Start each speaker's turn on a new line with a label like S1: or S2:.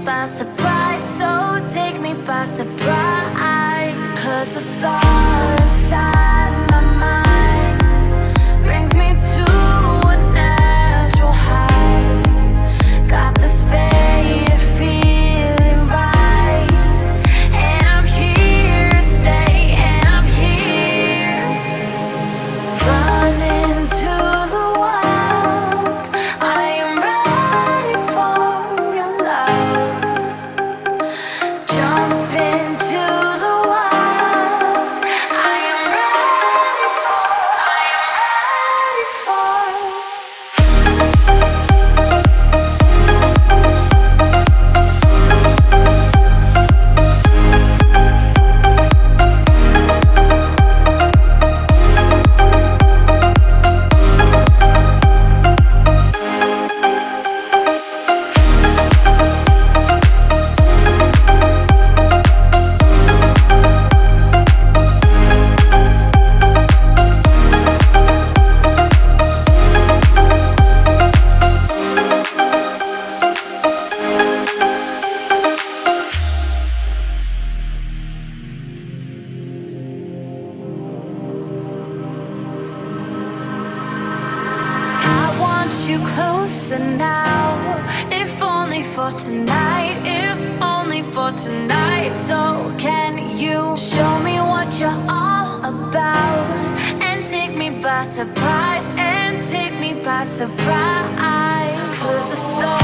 S1: by surprise, so take me by surprise. 'Cause the thought inside my mind brings me to a natural high. Got this faded feeling right, and I'm here to stay, and I'm here running to the wild. I am ready for your love. Jump into the wild. I am ready for. I am ready for. I want you closer now, if only for tonight, if only for tonight. So can you show me what you're all about, and take me by surprise, and take me by surprise? 'Cause the thought